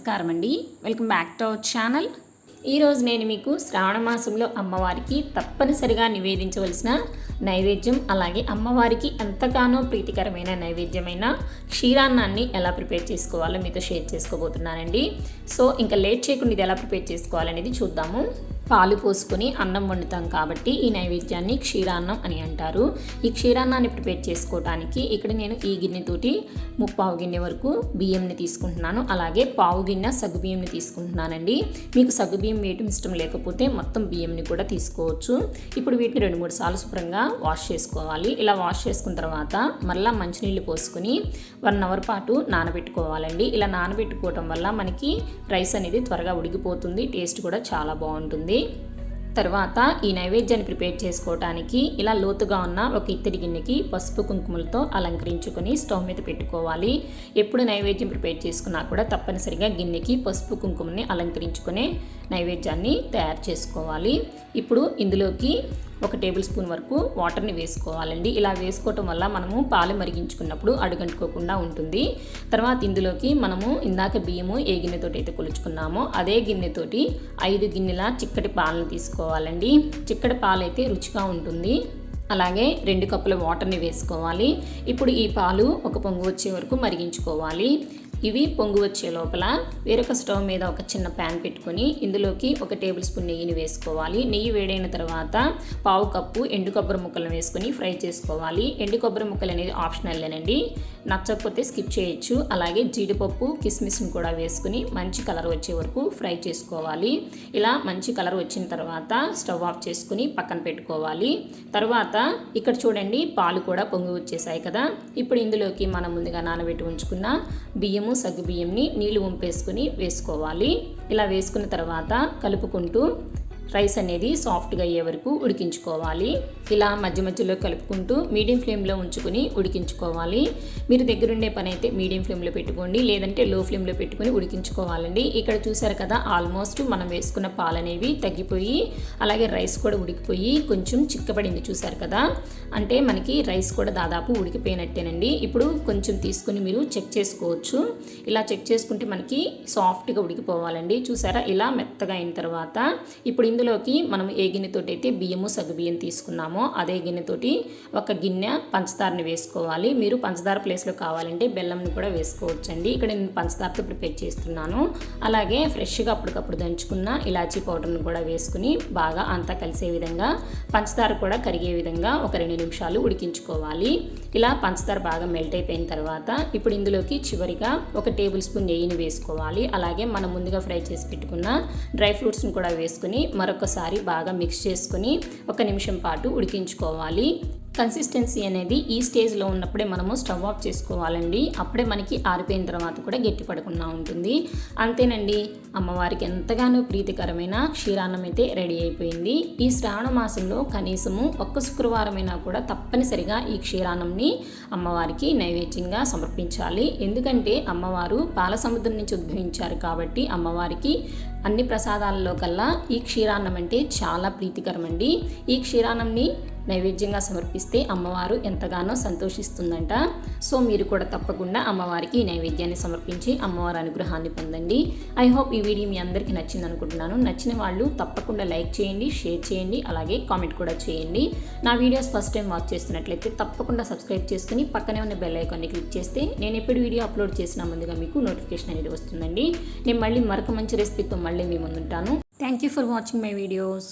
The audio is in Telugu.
నమస్కారం అండి. Welcome back to our channel. ఈరోజు నేను మీకు శ్రావణ మాసంలో అమ్మవారికి తప్పనిసరిగా నివేదించవలసిన నైవేద్యం, అలాగే అమ్మవారికి ఎంతగానో ప్రీతికరమైన నైవేద్యమైన క్షీరాన్నాన్ని ఎలా ప్రిపేర్ చేసుకోవాలో మీతో షేర్ చేసుకోబోతున్నానండి. సో ఇంకా లేట్ చేయకుండా ఇది ఎలా ప్రిపేర్ చేసుకోవాలనేది చూద్దాము. పాలు పోసుకొని అన్నం వండుతాం కాబట్టి ఈ నైవేద్యాన్ని క్షీరాన్నం అని అంటారు. ఈ క్షీరాన్నాన్ని ప్రిపేర్ చేసుకోవడానికి ఇక్కడ నేను ఈ గిన్నెతోటి 3/4 గిన్నె వరకు బియ్యంని తీసుకుంటున్నాను. అలాగే పావు గిన్నె సగ్గుబియ్యంని తీసుకుంటున్నానండి. మీకు సగ్గుబియ్యం వేయటం ఇష్టం లేకపోతే మొత్తం బియ్యంని కూడా తీసుకోవచ్చు. ఇప్పుడు వీటిని 2-3 సార్లు శుభ్రంగా వాష్ చేసుకోవాలి. ఇలా వాష్ చేసుకున్న తర్వాత మళ్ళీ మంచినీళ్ళు పోసుకొని 1 అవర్ పాటు నానబెట్టుకోవాలండి. ఇలా నానబెట్టుకోవటం వల్ల మనకి రైస్ అనేది త్వరగా ఉడికిపోతుంది, టేస్ట్ కూడా చాలా బాగుంటుంది. తర్వాత ఈ నైవేద్యాన్ని ప్రిపేర్ చేసుకోవడానికి ఇలా లోతుగా ఉన్న ఒక ఇత్తడి గిన్నెకి పసుపు కుంకుమలతో అలంకరించుకొని స్టవ్ మీద పెట్టుకోవాలి. ఎప్పుడు నైవేద్యం ప్రిపేర్ చేసుకున్నా కూడా తప్పనిసరిగా గిన్నెకి పసుపు కుంకుమని అలంకరించుకునే నైవేద్యాన్ని తయారు చేసుకోవాలి. ఇప్పుడు ఇందులోకి 1 టేబుల్ స్పూన్ వరకు వాటర్ని వేసుకోవాలండి. ఇలా వేసుకోవటం వల్ల మనము పాలు మరిగించుకున్నప్పుడు అడుగంటుకోకుండా ఉంటుంది. తర్వాత ఇందులోకి మనము ఇందాక బియ్యము ఏ గిన్నెతోటి అయితే కొలుచుకున్నామో అదే గిన్నెతోటి 5 గిన్నెల చిక్కటి పాలను తీసుకోవాలండి. చిక్కటి పాలు అయితే రుచిగా ఉంటుంది. అలాగే 2 కప్పుల వాటర్ని వేసుకోవాలి. ఇప్పుడు ఈ పాలు ఒక పొంగు వచ్చే వరకు మరిగించుకోవాలి. ఇవి పొంగు వచ్చే లోపల వేరొక స్టవ్ మీద ఒక చిన్న ప్యాన్ పెట్టుకొని ఇందులోకి 1 టేబుల్ స్పూన్ నెయ్యిని వేసుకోవాలి. నెయ్యి వేడైన తర్వాత పావు కప్పు ఎండు కొబ్బరి ముక్కలను వేసుకొని ఫ్రై చేసుకోవాలి. ఎండు కొబ్బరి ముక్కలు అనేది ఆప్షనల్లేనండి, నచ్చకపోతే స్కిప్ చేయొచ్చు. అలాగే జీడిపప్పు కిస్మిస్ని కూడా వేసుకుని మంచి కలర్ వచ్చే వరకు ఫ్రై చేసుకోవాలి. ఇలా మంచి కలర్ వచ్చిన తర్వాత స్టవ్ ఆఫ్ చేసుకుని పక్కన పెట్టుకోవాలి. తర్వాత ఇక్కడ చూడండి పాలు కూడా పొంగి వచ్చేసాయి కదా. ఇప్పుడు ఇందులోకి మనం ముందుగా నానబెట్టి ఉంచుకున్న బియ్యము సగ్గుబియ్యంని నీళ్లు వంపేసుకుని వేసుకోవాలి. ఇలా వేసుకున్న తర్వాత కలుపుకుంటూ రైస్ అనేది సాఫ్ట్గా అయ్యే వరకు ఉడికించుకోవాలి. ఇలా మధ్య మధ్యలో కలుపుకుంటూ మీడియం ఫ్లేమ్లో ఉంచుకొని ఉడికించుకోవాలి. మీరు దగ్గరుండే పని అయితే మీడియం ఫ్లేమ్లో పెట్టుకోండి, లేదంటే లో ఫ్లేమ్లో పెట్టుకొని ఉడికించుకోవాలండి. ఇక్కడ చూసారు కదా, ఆల్మోస్ట్ మనం వేసుకున్న పాలు అనేవి తగ్గిపోయి అలాగే రైస్ కూడా ఉడికిపోయి కొంచెం చిక్కబడింది. చూసారు కదా, అంటే మనకి రైస్ కూడా దాదాపు ఉడికిపోయినట్టేనండి. ఇప్పుడు కొంచెం తీసుకుని మీరు చెక్ చేసుకోవచ్చు. ఇలా చెక్ చేసుకుంటే మనకి సాఫ్ట్గా ఉడికిపోవాలండి. చూసారా, ఇలా మెత్తగా అయిన తర్వాత ఇప్పుడు ఇందులోకి మనం ఏ గిన్నెతోటి అయితే బియ్యము సగ్గుబియ్యం తీసుకున్నామో అదే గిన్నెతోటి 1 గిన్నె పంచదారని వేసుకోవాలి. మీరు పంచదార ప్లేస్లో కావాలంటే బెల్లంని కూడా వేసుకోవచ్చండి. ఇక్కడ నేను పంచదారతో ప్రిపేర్ చేస్తున్నాను. అలాగే ఫ్రెష్గా అప్పటికప్పుడు దంచుకున్న ఇలాచీ పౌడర్ని కూడా వేసుకుని బాగా అంతా కలిసే విధంగా పంచదార కూడా కరిగే విధంగా ఒక 2 నిమిషాలు ఉడికించుకోవాలి. ఇలా పంచదార బాగా మెల్ట్ అయిపోయిన తర్వాత ఇప్పుడు ఇందులోకి చివరిగా 1 టేబుల్ స్పూన్ నెయ్యిని వేసుకోవాలి. అలాగే మనం ముందుగా ఫ్రై చేసి పెట్టుకున్న డ్రై ఫ్రూట్స్ని కూడా వేసుకుని మరొకసారి బాగా మిక్స్ చేసుకుని 1 నిమిషం పాటు ఉడికించుకోవాలి. కన్సిస్టెన్సీ అనేది ఈ స్టేజ్లో ఉన్నప్పుడే మనము స్టవ్ ఆఫ్ చేసుకోవాలండి. అప్పుడే మనకి ఆరిపోయిన తర్వాత కూడా గట్టి పడకుండా ఉంటుంది. అంతేనండి, అమ్మవారికి ఎంతగానో ప్రీతికరమైన క్షీరాన్నం అయితే రెడీ అయిపోయింది. ఈ శ్రావణ మాసంలో కనీసము 1 శుక్రవారమైనా కూడా తప్పనిసరిగా ఈ క్షీరాన్నంని అమ్మవారికి నైవేద్యంగా సమర్పించాలి. ఎందుకంటే అమ్మవారు పాల సముద్రం నుంచి ఉద్భవించారు కాబట్టి అమ్మవారికి అన్ని ప్రసాదాలలో కల్లా ఈ క్షీరాన్నం అంటే చాలా ప్రీతికరమండి. ఈ క్షీరాన్నంని నైవేద్యంగా సమర్పిస్తే అమ్మవారు ఎంతగానో సంతోషిస్తుందంట. సో మీరు కూడా తప్పకుండా అమ్మవారికి ఈ నైవేద్యాన్ని సమర్పించి అమ్మవారి అనుగ్రహాన్ని పొందండి. ఐ హోప్ ఈ వీడియో మీ అందరికీ నచ్చింది అనుకుంటున్నాను. నచ్చిన వాళ్ళు తప్పకుండా లైక్ చేయండి, షేర్ చేయండి, అలాగే కామెంట్ కూడా చేయండి. నా వీడియోస్ ఫస్ట్ టైం వాచ్ చేస్తున్నట్లయితే తప్పకుండా సబ్స్క్రైబ్ చేసుకుని పక్కనే ఉన్న బెల్ ఐకాన్ని క్లిక్ చేస్తే నేను ఎప్పుడు వీడియో అప్లోడ్ చేసినా ముందుగా మీకు నోటిఫికేషన్ అనేది వస్తుందండి. నేను మళ్ళీ మరొక మంచి రెసిపీతో మళ్ళీ మీ ముందుంటాను. Thank you for watching my videos.